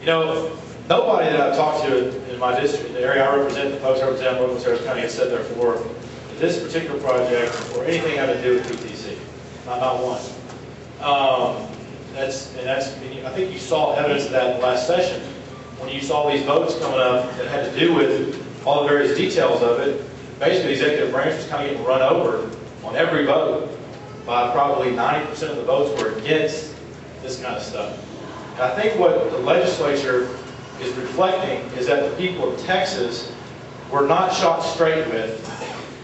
You know, nobody that I've talked to in my district, the area I represent, the folks I represent in local Harris County, has said therefore that this particular project or anything having to do with TTC, not one. I think you saw evidence of that in the last session when you saw these votes coming up that had to do with all the various details of it. Basically, the executive branch was kind of getting run over on every vote by probably 90% of the votes were against this kind of stuff. And I think what the legislature is reflecting is that the people of Texas were not shot straight with,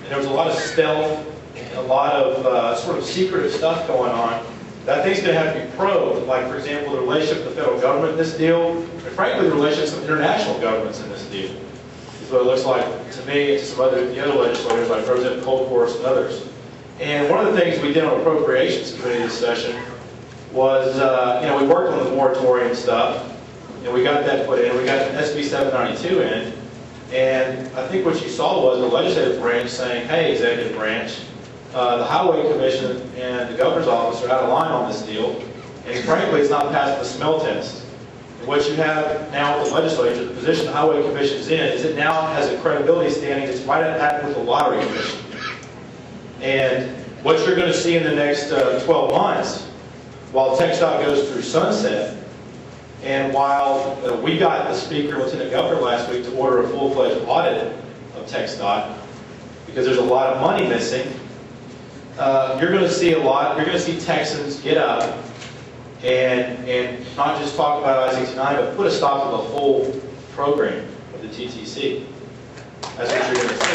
and there was a lot of stealth and a lot of sort of secretive stuff going on that I think is going to have to be probed, like, for example, the relationship with the federal government in this deal, and frankly, the relationships with international governments in this deal. This is what it looks like to me and to some the other legislators, like Representative Colcourse and others. And one of the things we did on Appropriations Committee this session was, we worked on the moratorium stuff, and we got that put in. We got SB 792 in, and I think what you saw was the legislative branch saying, hey, executive branch, the Highway Commission and the governor's office are out of line on this deal, and frankly, it's not passing the smell test. And what you have now with the legislature, the position the Highway Commission is in, is it now has a credibility standing that's right at hat with the Lottery Commission. And what you're going to see in the next 12 months, while TXDOT goes through sunset, and while we got the Speaker and Lieutenant Governor last week to order a full-fledged audit of TXDOT, because there's a lot of money missing, you're going to see Texans get up and not just talk about I-69, but put a stop to the whole program of the TTC. That's what you're going to see.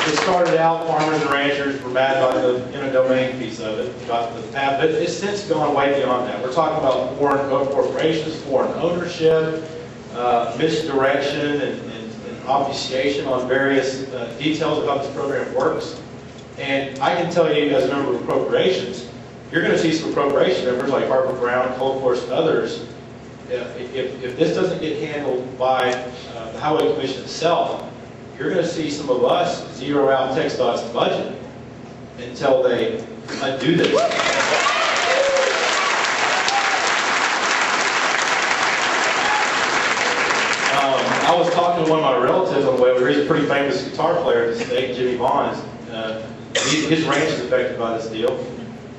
It started out, farmers and ranchers were mad about the eminent domain piece of it, about the path, but it's since gone way beyond that. We're talking about foreign corporations, foreign ownership, misdirection and obfuscation on various details of how this program works. And I can tell you, as a member of Appropriations, you're going to see some appropriation members like Harper Brown, Colcourse, and others. If this doesn't get handled by the Highway Commission itself, you're going to see some of us zero out TXDOT's budget until they undo this. I was talking to one of my relatives on the way over here. He's a pretty famous guitar player in the state, Jimmy Vaughn. His ranch is affected by this deal.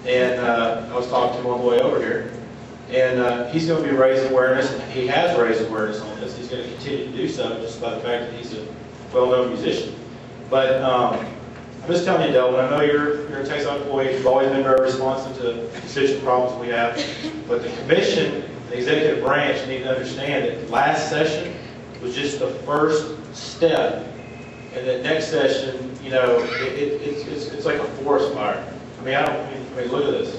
And I was talking to him on the way over here. And he's going to be raising awareness. He has raised awareness on this. He's going to continue to do so just by the fact that he's a well-known musician. But I'm just telling you, Delvin, I know you're a TXDOT employee. You've always been very responsive to constituent problems we have. But the Commission, the executive branch, need to understand that last session was just the first step. And the next session, it's like a forest fire. I mean, look at this.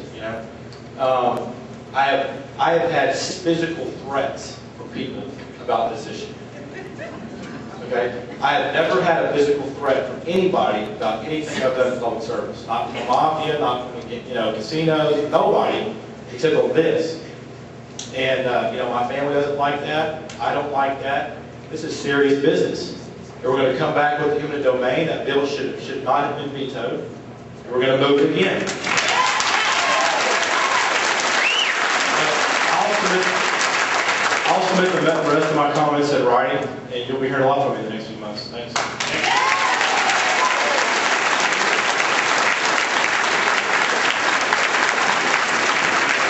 I have had physical threats from people about this issue. Okay? I have never had a physical threat from anybody about anything I've done in public service. Not from the mafia, not from casinos, nobody, except on this. And my family doesn't like that. I don't like that. This is serious business. And we're going to come back with the eminent domain. That bill should not have been vetoed. And we're going to move it again. I'll submit the rest of my comments in writing, and you'll be hearing a lot from me in the next few months. Thanks.